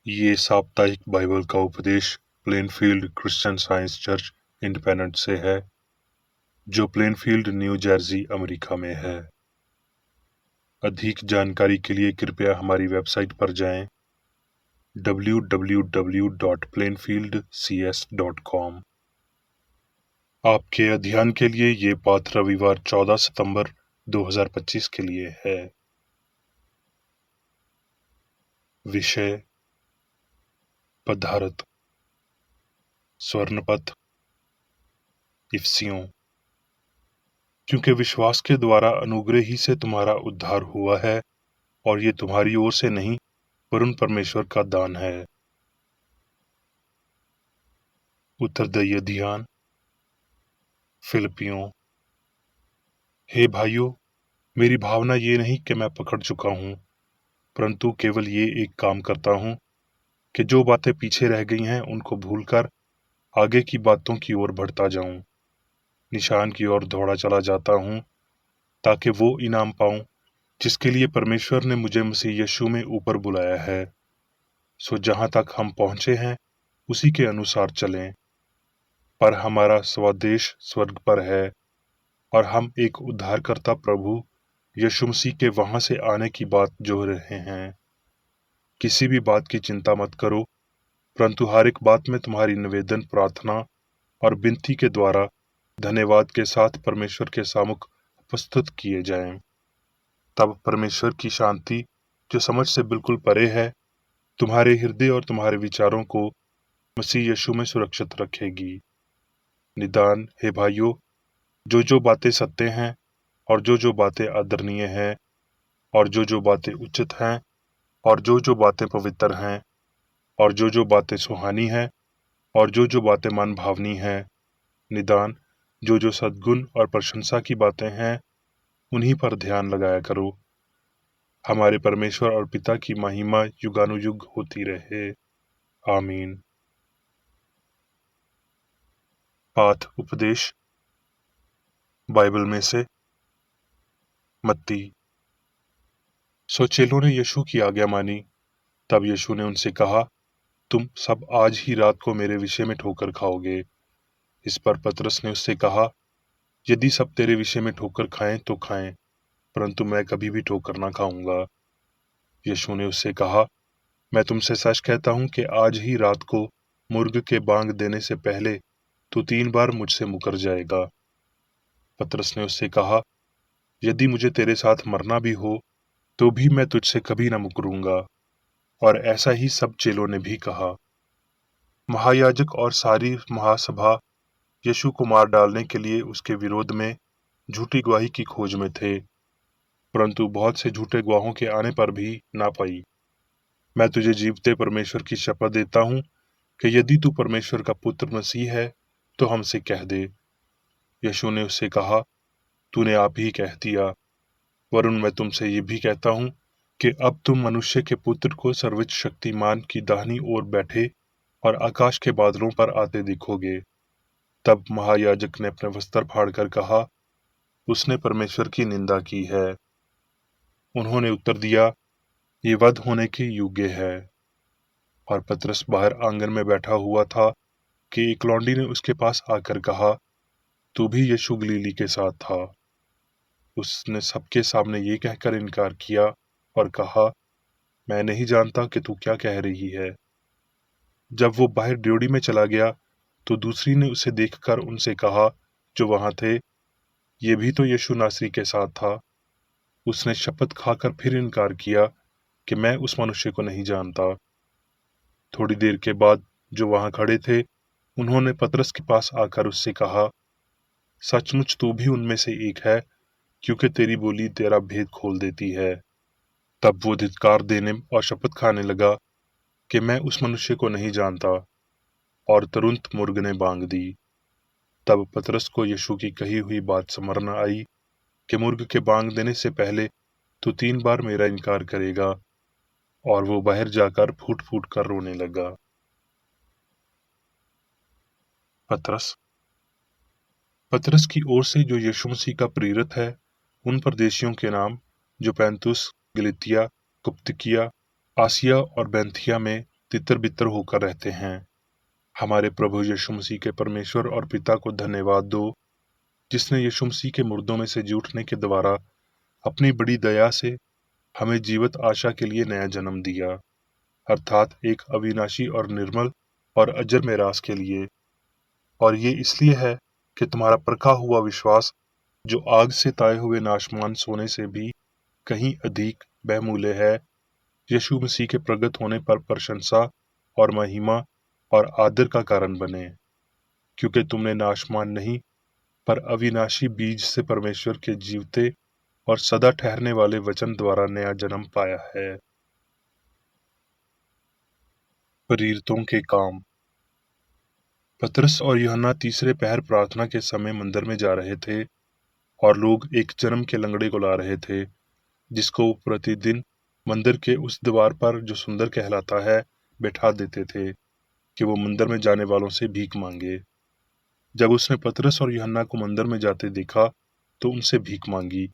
ये साप्ताहिक बाइबल का उपदेश Plainfield Christian science church independent से है, जो प्लेनफील्ड, न्यू जर्सी, अमेरिका में है। अधिक जानकारी के लिए कृपया हमारी वेबसाइट पर जाएं www.plainfieldcs.com। आपके अध्ययन के लिए ये पाठ रविवार 14 सितंबर 2025 के लिए है। विषय पदार्थ, स्वर्णपथ, इफिसियों। क्योंकि विश्वास के द्वारा अनुग्रह ही से तुम्हारा उद्धार हुआ है, और ये तुम्हारी ओर से नहीं वरन परमेश्वर का दान है। उत्तरदायी ध्यान। फिलिपियों। हे भाइयों, मेरी भावना ये नहीं कि मैं पकड़ चुका हूँ, परंतु केवल ये एक काम करता हूँ कि जो बातें पीछे रह गई हैं उनको भूलकर आगे की बातों की ओर बढ़ता जाऊं। निशान की ओर दौड़ा चला जाता हूँ, ताकि वो इनाम पाऊं जिसके लिए परमेश्वर ने मुझे मसीह यीशु में ऊपर बुलाया है। सो जहां तक हम पहुंचे हैं उसी के अनुसार चलें। पर हमारा स्वदेश स्वर्ग पर है, और हम एक उद्धारकर्ता प्रभु यीशु मसीह के वहां से आने की बात जोह रहे हैं। किसी भी बात की चिंता मत करो, परंतु हर एक बात में तुम्हारी निवेदन, प्रार्थना और विनती के द्वारा धन्यवाद के साथ परमेश्वर के सामुख उपस्थित किए जाएं। तब परमेश्वर की शांति, जो समझ से बिल्कुल परे है, तुम्हारे हृदय और तुम्हारे विचारों को मसीह यीशु में सुरक्षित रखेगी। निदान, हे भाइयों, जो बातें सत्य हैं, और जो बातें आदरणीय हैं, और जो बातें उचित हैं, और जो बातें पवित्र हैं, और जो बातें सुहानी हैं, और जो बातें मन भावनी हैं, निदान जो सद्गुण और प्रशंसा की बातें हैं, उन्हीं पर ध्यान लगाया करो। हमारे परमेश्वर और पिता की महिमा युगानुयुग होती रहे। आमीन। पाठ उपदेश बाइबल में से मत्ती। सो चेलों ने यीशु की आज्ञा मानी। तब यीशु ने उनसे कहा, तुम सब आज ही रात को मेरे विषय में ठोकर खाओगे। इस पर पतरस ने उससे कहा, यदि सब तेरे विषय में ठोकर खाएं तो खाएं, परंतु मैं कभी भी ठोकर ना खाऊंगा। यीशु ने उससे कहा, मैं तुमसे सच कहता हूं कि आज ही रात को मुर्ग के बांग देने से पहले तू 3 बार मुझसे मुकर जाएगा। पतरस ने उससे कहा, यदि मुझे तेरे साथ मरना भी हो तो भी मैं तुझसे कभी न मुकरूंगा। और ऐसा ही सब चेलों ने भी कहा। महायाजक और सारी महासभा यीशु को मार डालने के लिए उसके विरोध में झूठी गवाही की खोज में थे, परंतु बहुत से झूठे गवाहों के आने पर भी ना पाई। मैं तुझे जीवते परमेश्वर की शपथ देता हूं कि यदि तू परमेश्वर का पुत्र मसीह है तो हमसे कह दे। यीशु ने उससे कहा, तूने आप ही कह दिया, वरुण मैं तुमसे ये भी कहता हूं कि अब तुम मनुष्य के पुत्र को सर्वोच्च शक्तिमान की दाहिनी ओर बैठे और आकाश के बादलों पर आते देखोगे। तब महायाजक ने अपने वस्त्र फाड़कर कहा, उसने परमेश्वर की निंदा की है। उन्होंने उत्तर दिया, ये वध होने के योग्य है। और पतरस बाहर आंगन में बैठा हुआ था कि एक लौंडी ने उसके पास आकर कहा, तू भी यीशु गलीली के साथ था। उसने सबके सामने ये कहकर इनकार किया और कहा, मैं नहीं जानता कि तू क्या कह रही है। जब वो बाहर ड्योढ़ी में चला गया तो दूसरी ने उसे देखकर उनसे कहा जो वहां थे, ये भी तो यीशु नासरी के साथ था। उसने शपथ खाकर फिर इनकार किया कि मैं उस मनुष्य को नहीं जानता। थोड़ी देर के बाद जो वहां खड़े थे उन्होंने पतरस के पास आकर उससे कहा, सचमुच तू भी उनमें से एक है, क्योंकि तेरी बोली तेरा भेद खोल देती है। तब वो धिक्कार देने और शपथ खाने लगा कि मैं उस मनुष्य को नहीं जानता, और तुरंत मुर्ग ने बांग दी। तब पतरस को यीशु की कही हुई बात स्मरण आई कि मुर्ग के बांग देने से पहले तू 3 बार मेरा इनकार करेगा, और वो बाहर जाकर फूट फूट कर रोने लगा। पतरस की ओर से जो यीशु मसीह का प्रेरित है, उन परदेशियों के नाम जो पैंतुस, गलितिया, कुप्तिकिया, आसिया और बैंथिया में तितर बितर होकर रहते हैं। हमारे प्रभु यीशु मसीह के परमेश्वर और पिता को धन्यवाद दो, जिसने यीशु मसीह के मुर्दों में से जी उठने के द्वारा अपनी बड़ी दया से हमें जीवित आशा के लिए नया जन्म दिया, अर्थात एक अविनाशी और निर्मल और अजर मेरास के लिए। और ये इसलिए है कि तुम्हारा परखा हुआ विश्वास, जो आग से ताए हुए नाशमान सोने से भी कहीं अधिक बहुमूल्य है, यीशु मसीह के प्रगट होने पर प्रशंसा और महिमा और आदर का कारण बने, क्योंकि तुमने नाशमान नहीं पर अविनाशी बीज से परमेश्वर के जीवते और सदा ठहरने वाले वचन द्वारा नया जन्म पाया है। प्रेरितों के काम। पतरस और यूहन्ना तीसरे पहर प्रार्थना के समय मंदिर में जा रहे थे, और लोग एक जन्म के लंगड़े को ला रहे थे, जिसको वो प्रतिदिन मंदिर के उस द्वार पर, जो सुंदर कहलाता है, बैठा देते थे कि वो मंदिर में जाने वालों से भीख मांगे। जब उसने पतरस और यूहन्ना को मंदिर में जाते देखा तो उनसे भीख मांगी।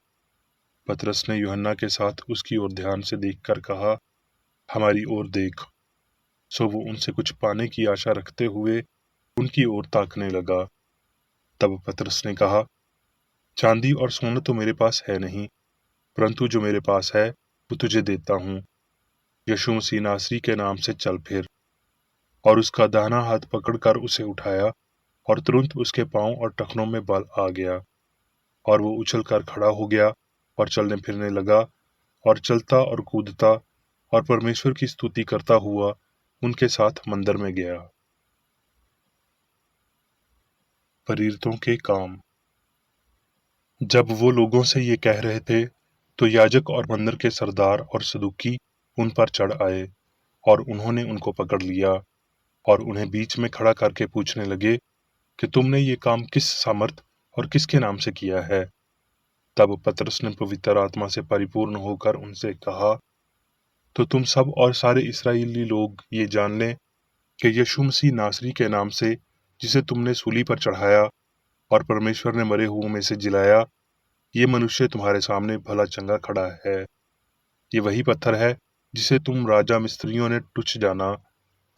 पतरस ने यूहन्ना के साथ उसकी ओर ध्यान से देखकर कहा, हमारी ओर देख। सो वो उनसे कुछ पाने की आशा रखते हुए उनकी ओर ताकने लगा। तब पतरस ने कहा, चांदी और सोना तो मेरे पास है नहीं, परंतु जो मेरे पास है वो तुझे देता हूँ। यीशु मसीह नासरी के नाम से चल फिर। और उसका दाहिना हाथ पकड़कर उसे उठाया, और तुरंत उसके पांव और टखनों में बल आ गया, और वो उछलकर खड़ा हो गया और चलने फिरने लगा, और चलता और कूदता और परमेश्वर की स्तुति करता हुआ उनके साथ मंदिर में गया। प्रेरितों के काम। जब वो लोगों से ये कह रहे थे, तो याजक और मंदिर के सरदार और सदूकी उन पर चढ़ आए, और उन्होंने उनको पकड़ लिया और उन्हें बीच में खड़ा करके पूछने लगे कि तुमने ये काम किस सामर्थ और किसके नाम से किया है। तब पतरस ने पवित्र आत्मा से परिपूर्ण होकर उनसे कहा, तो तुम सब और सारे इस्राएली लोग ये जान लें कि यीशु मसीह नासरी के नाम से, जिसे तुमने सूली पर चढ़ाया और परमेश्वर ने मरे हुओं में से जिलाया, ये मनुष्य तुम्हारे सामने भला चंगा खड़ा है। ये वही पत्थर है जिसे तुम राजा मिस्त्रियों ने टुच जाना,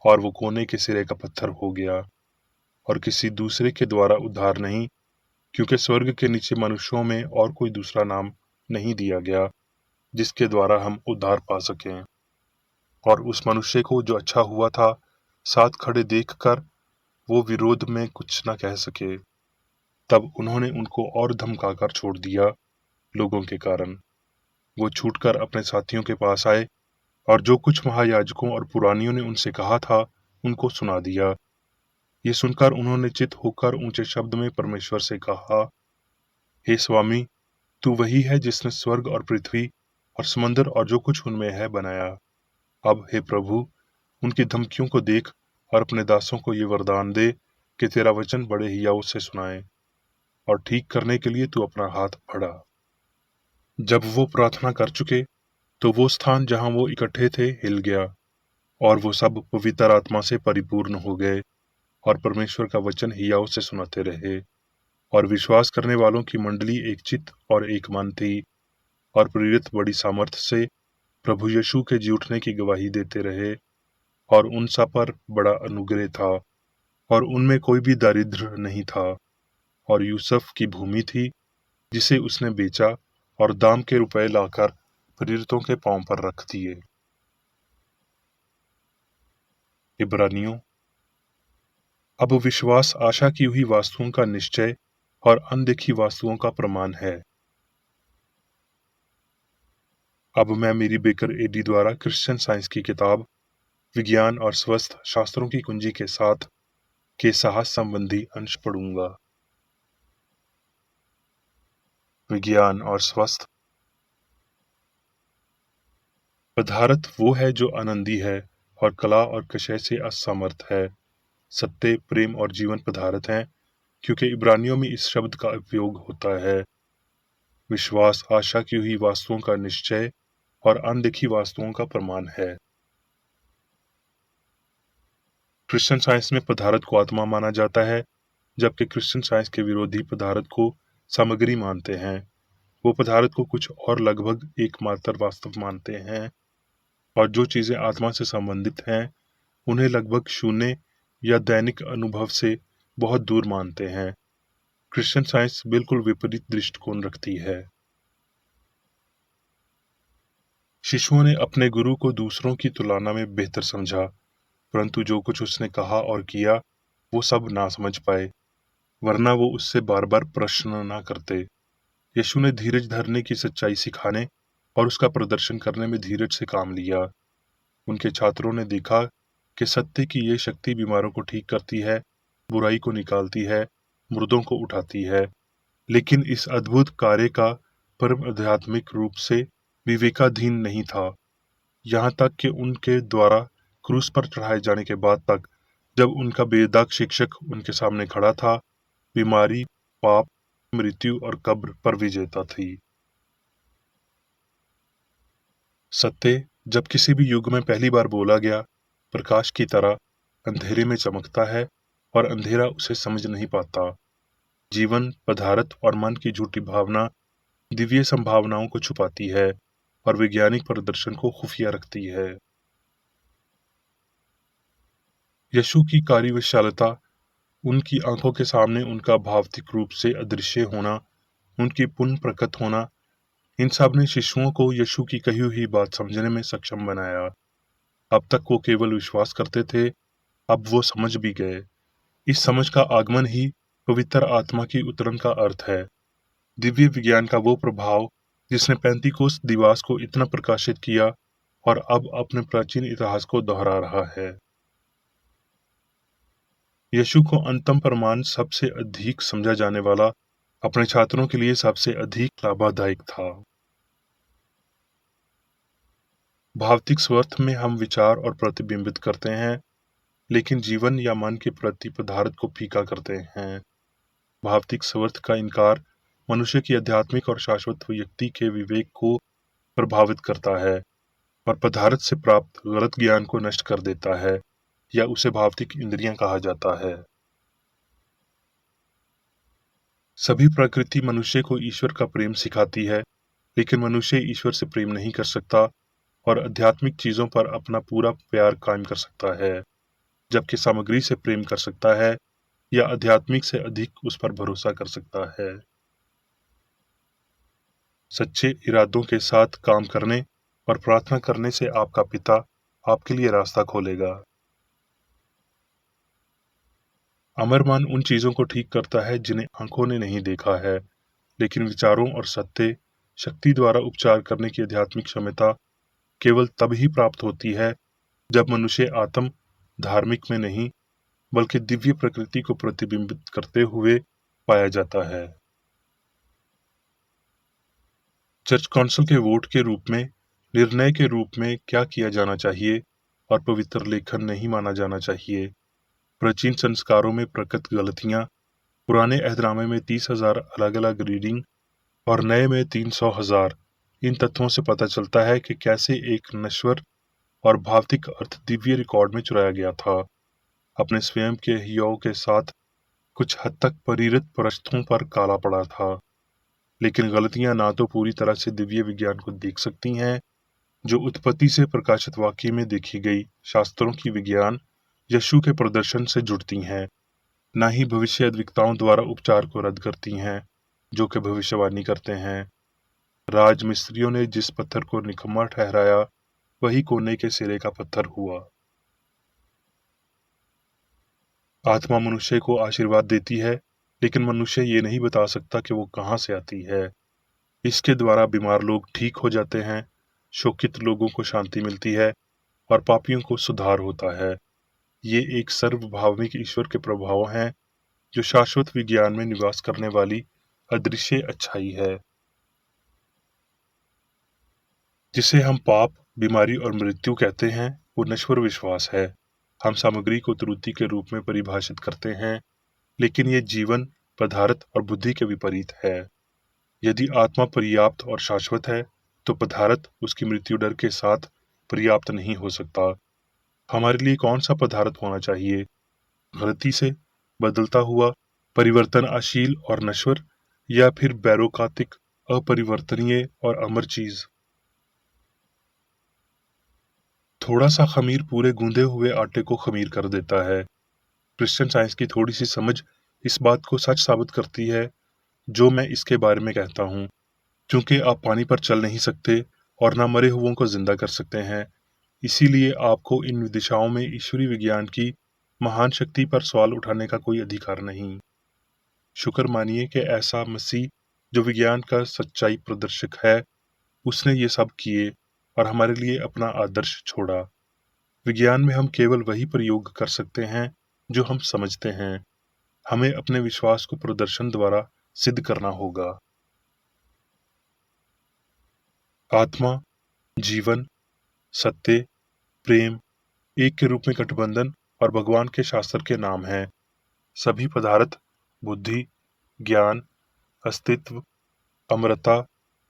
और वो कोने के सिरे का पत्थर हो गया, और किसी दूसरे के द्वारा उद्धार नहीं, क्योंकि स्वर्ग के नीचे मनुष्यों में और कोई दूसरा नाम नहीं दिया गया जिसके द्वारा हम उद्धार पा सकें। और उस मनुष्य को, जो अच्छा हुआ था, साथ खड़े देखकर वो विरोध में कुछ न कह सके। तब उन्होंने उनको और धमकाकर छोड़ दिया। लोगों के कारण वो छूटकर अपने साथियों के पास आए, और जो कुछ महायाजकों और पुरानियों ने उनसे कहा था उनको सुना दिया। ये सुनकर उन्होंने चित होकर ऊंचे शब्द में परमेश्वर से कहा, हे स्वामी, तू वही है जिसने स्वर्ग और पृथ्वी और समंदर और जो कुछ उनमें है बनाया। अब हे प्रभु, उनकी धमकियों को देख और अपने दासों को ये वरदान दे कि तेरा वचन बड़े हियाव से सुनाए, और ठीक करने के लिए तू अपना हाथ बढ़ा। जब वो प्रार्थना कर चुके तो वो स्थान जहां वो इकट्ठे थे हिल गया, और वो सब पवित्र आत्मा से परिपूर्ण हो गए और परमेश्वर का वचन हियाव से सुनाते रहे। और विश्वास करने वालों की मंडली एक चित्त और एक मन थी, और प्रेरित बड़ी सामर्थ्य से प्रभु यीशु के जी उठने की गवाही देते रहे। और उन सब पर बड़ा अनुग्रह था, और उनमें कोई भी दारिद्र्य नहीं था। और यूसुफ की भूमि थी जिसे उसने बेचा, और दाम के रुपए लाकर प्रेरितों के पांव पर रख दिए। इब्रानियों। अब विश्वास आशा की हुई वस्तुओं का निश्चय और अनदेखी वस्तुओं का प्रमाण है। अब मैं मेरी बेकर एडी द्वारा क्रिश्चियन साइंस की किताब विज्ञान और स्वस्थ शास्त्रों की कुंजी के साथ के साहस संबंधी अंश पढ़ूंगा। विज्ञान और स्वस्थ। पदार्थ वो है जो आनंदी है और कला और कषय से असमर्थ है। सत्य, प्रेम और जीवन पदार्थ हैं, क्योंकि इब्रानियों में इस शब्द का उपयोग होता है। विश्वास आशा की हुई वस्तुओं का निश्चय और अनदेखी वस्तुओं का प्रमाण है। क्रिश्चियन साइंस में पदार्थ को आत्मा माना जाता है, जबकि क्रिश्चियन साइंस के विरोधी पदार्थ को सामग्री मानते हैं। वो पदार्थ को कुछ और लगभग एकमात्र वास्तव मानते हैं, और जो चीजें आत्मा से संबंधित हैं उन्हें लगभग शून्य या दैनिक अनुभव से बहुत दूर मानते हैं। क्रिश्चियन साइंस बिल्कुल विपरीत दृष्टिकोण रखती है। शिशुओं ने अपने गुरु को दूसरों की तुलना में बेहतर समझा, परंतु जो कुछ उसने कहा और किया वो सब ना समझ पाए, वरना वो उससे बार बार प्रश्न ना करते। यीशु ने धीरज धरने की सच्चाई सिखाने और उसका प्रदर्शन करने में धीरज से काम लिया। उनके छात्रों ने देखा कि सत्य की ये शक्ति बीमारों को ठीक करती है, बुराई को निकालती है, मुर्दों को उठाती है। लेकिन इस अद्भुत कार्य का परम आध्यात्मिक रूप से विवेकाधीन नहीं था, यहाँ तक कि उनके द्वारा क्रूस पर चढ़ाए जाने के बाद तक, जब उनका बेदाग शिक्षक उनके सामने खड़ा था, बीमारी, पाप, मृत्यु और कब्र पर विजेता थी। सत्य जब किसी भी युग में पहली बार बोला गया, प्रकाश की तरह अंधेरे में चमकता है और अंधेरा उसे समझ नहीं पाता। जीवन, पदार्थ और मन की झूठी भावना दिव्य संभावनाओं को छुपाती है और वैज्ञानिक प्रदर्शन को खुफिया रखती है। यीशु की कार्यविशालता, उनकी आंखों के सामने उनका भौतिक रूप से अदृश्य होना, उनकी पुनः प्रकट होना, इन सब ने शिशुओं को यीशु की कही हुई बात समझने में सक्षम बनाया। अब तक वो केवल विश्वास करते थे, अब वो समझ भी गए। इस समझ का आगमन ही पवित्र आत्मा की उतरन का अर्थ है। दिव्य विज्ञान का वो प्रभाव जिसने पेंतिकोस्त दिवस को इतना प्रकाशित किया और अब अपने प्राचीन इतिहास को दोहरा रहा है। यीशु को अंतम प्रमाण सबसे अधिक समझा जाने वाला अपने छात्रों के लिए सबसे अधिक लाभदायक था। भौतिक स्वार्थ में हम विचार और प्रतिबिंबित करते हैं, लेकिन जीवन या मन के प्रति पदार्थ को फीका करते हैं। भौतिक स्वार्थ का इनकार मनुष्य की आध्यात्मिक और शाश्वत व्यक्ति के विवेक को प्रभावित करता है और पदार्थ से प्राप्त गलत ज्ञान को नष्ट कर देता है, या उसे भौतिक इंद्रियां कहा जाता है। सभी प्रकृति मनुष्य को ईश्वर का प्रेम सिखाती है, लेकिन मनुष्य ईश्वर से प्रेम नहीं कर सकता और आध्यात्मिक चीजों पर अपना पूरा प्यार कायम कर सकता है, जबकि सामग्री से प्रेम कर सकता है या आध्यात्मिक से अधिक उस पर भरोसा कर सकता है। सच्चे इरादों के साथ काम करने और प्रार्थना करने से आपका पिता आपके लिए रास्ता खोलेगा। अमर मन उन चीजों को ठीक करता है जिन्हें आंखों ने नहीं देखा है, लेकिन विचारों और सत्य शक्ति द्वारा उपचार करने की आध्यात्मिक क्षमता केवल तब ही प्राप्त होती है जब मनुष्य आत्म धार्मिक में नहीं बल्कि दिव्य प्रकृति को प्रतिबिंबित करते हुए पाया जाता है। चर्च काउंसिल के वोट के रूप में, निर्णय के रूप में क्या किया जाना चाहिए और पवित्र लेखन नहीं माना जाना चाहिए। प्राचीन संस्कारों में प्रकट गलतियां, पुराने अहदनामे में 30,000 अलग अलग रीडिंग और नए में 300,000, इन तथ्यों से पता चलता है कि कैसे एक नश्वर और भौतिक अर्थ दिव्य रिकॉर्ड में चुराया गया था, अपने स्वयं के हियों के साथ कुछ हद तक प्रेरित पृष्ठों पर काला पड़ा था। लेकिन गलतियां ना तो पूरी तरह से दिव्य विज्ञान को देख सकती हैं, जो उत्पत्ति से प्रकाशित वाक्य में देखी गई शास्त्रों की विज्ञान यीशु के प्रदर्शन से जुड़ती हैं, ना ही भविष्यद्वक्ताओं द्वारा उपचार को रद्द करती हैं, जो कि भविष्यवाणी करते हैं। राजमिस्त्रियों ने जिस पत्थर को निकम्मा ठहराया, वही कोने के सिरे का पत्थर हुआ। आत्मा मनुष्य को आशीर्वाद देती है, लेकिन मनुष्य ये नहीं बता सकता कि वो कहाँ से आती है। इसके द्वारा बीमार लोग ठीक हो जाते हैं, शोकित लोगों को शांति मिलती है और पापियों को सुधार होता है। ये एक सर्वभाविक ईश्वर के प्रभाव हैं, जो शाश्वत विज्ञान में निवास करने वाली अदृश्य अच्छाई है। जिसे हम पाप, बीमारी और मृत्यु कहते हैं, वो नश्वर विश्वास है। हम सामग्री को त्रुटि के रूप में परिभाषित करते हैं, लेकिन ये जीवन, पदार्थ और बुद्धि के विपरीत है। यदि आत्मा पर्याप्त और शाश्वत है, तो पदार्थ उसकी मृत्यु डर के साथ पर्याप्त नहीं हो सकता। हमारे लिए कौन सा पदार्थ होना चाहिए? गलती से बदलता हुआ, परिवर्तनशील और नश्वर, या फिर बैरोकातिक, अपरिवर्तनीय और अमर चीज? थोड़ा सा खमीर पूरे गूंदे हुए आटे को खमीर कर देता है। क्रिश्चियन साइंस की थोड़ी सी समझ इस बात को सच साबित करती है जो मैं इसके बारे में कहता हूँ। क्योंकि आप पानी पर चल नहीं सकते और ना मरे हुओं को जिंदा कर सकते हैं, इसीलिए आपको इन दिशाओं में ईश्वरीय विज्ञान की महान शक्ति पर सवाल उठाने का कोई अधिकार नहीं। शुक्र मानिए कि ऐसा मसीह जो विज्ञान का सच्चाई प्रदर्शक है, उसने ये सब किए और हमारे लिए अपना आदर्श छोड़ा। विज्ञान में हम केवल वही प्रयोग कर सकते हैं जो हम समझते हैं। हमें अपने विश्वास को प्रदर्शन द्वारा सिद्ध करना होगा। आत्मा, जीवन, सत्य, प्रेम एक के रूप में गठबंधन और भगवान के शास्त्र के नाम हैं। सभी पदार्थ, बुद्धि, ज्ञान, अस्तित्व, अमरता,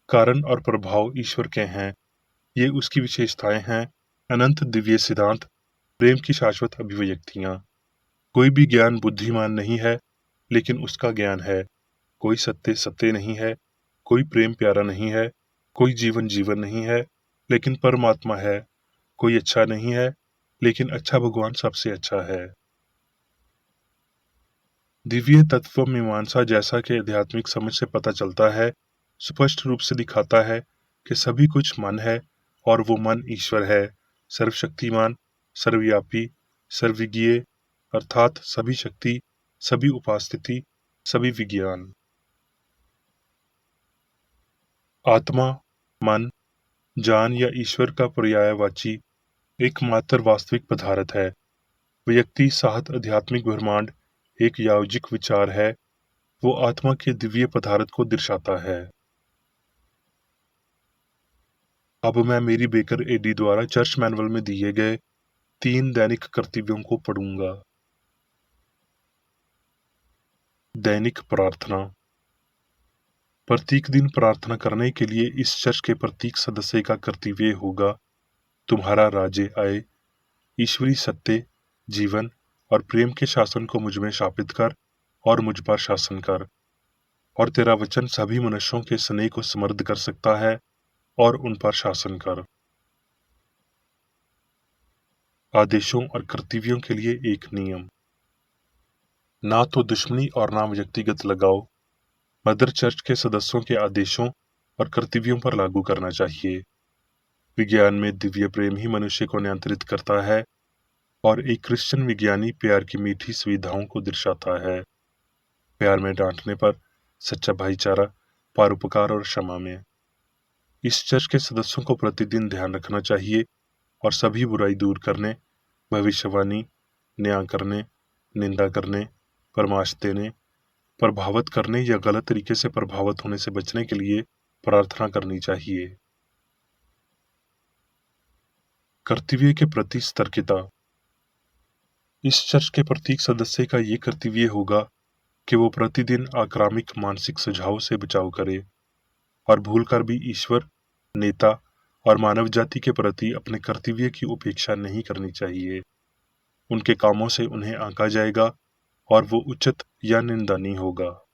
कारण और प्रभाव ईश्वर के हैं। ये उसकी विशेषताएं हैं, अनंत दिव्य सिद्धांत, प्रेम की शाश्वत अभिव्यक्तियां। कोई भी ज्ञान बुद्धिमान नहीं है, लेकिन उसका ज्ञान है। कोई सत्य सत्य नहीं है, कोई प्रेम प्यारा नहीं है, कोई जीवन जीवन नहीं है, लेकिन परमात्मा है। कोई अच्छा नहीं है, लेकिन अच्छा भगवान सबसे अच्छा है। दिव्य तत्व मीमांसा जैसा कि आध्यात्मिक समझ से पता चलता है, स्पष्ट रूप से दिखाता है कि सभी कुछ मन है और वो मन ईश्वर है, सर्वशक्तिमान, सर्वव्यापी, सर्वज्ञ, अर्थात सभी शक्ति, सभी उपास्थिति, सभी विज्ञान। आत्मा, मन, जान या ईश्वर का पर्यायवाची एकमात्र वास्तविक पदार्थ है। व्यक्ति साहत आध्यात्मिक ब्रह्मांड एक यावजिक विचार है, वो आत्मा के दिव्य पदार्थ को दर्शाता है। अब मैं मेरी बेकर एडी द्वारा चर्च मैनुअल में दिए गए 3 दैनिक कर्तव्यों को पढ़ूंगा। दैनिक प्रार्थना। प्रत्येक दिन प्रार्थना करने के लिए इस चर्च के प्रत्येक सदस्य का कर्तव्य होगा, तुम्हारा राज्य आए, ईश्वरी सत्य, जीवन और प्रेम के शासन को मुझ में स्थापित कर और मुझ पर शासन कर, और तेरा वचन सभी मनुष्यों के स्नेह को समृद्ध कर सकता है और उन पर शासन कर। आदेशों और कर्तव्यों के लिए एक नियम। ना तो दुश्मनी और ना व्यक्तिगत लगाव मदर चर्च के सदस्यों के आदेशों और कर्तव्यों पर लागू करना चाहिए। विज्ञान में दिव्य प्रेम ही मनुष्य को नियंत्रित करता है और एक क्रिश्चियन विज्ञानी प्यार की मीठी सुविधाओं को दर्शाता है। प्यार में डांटने पर, सच्चा भाईचारा, परोपकार और क्षमा में। इस चर्च के सदस्यों को प्रतिदिन ध्यान रखना चाहिए और सभी बुराई दूर करने, भविष्यवाणी, न्याय करने, निंदा करने, परामर्श देने, प्रभावित करने या गलत तरीके से प्रभावित होने से बचने के लिए प्रार्थना करनी चाहिए। कर्तव्य के प्रति सतर्कता। इस चर्च के प्रत्येक सदस्य का ये कर्तव्य होगा कि वो प्रतिदिन आक्रामक मानसिक सुझाव से बचाव करे और भूलकर भी ईश्वर, नेता और मानव जाति के प्रति अपने कर्तव्य की उपेक्षा नहीं करनी चाहिए। उनके कामों से उन्हें आंका जाएगा और वो उचित या निंदनीय होगा।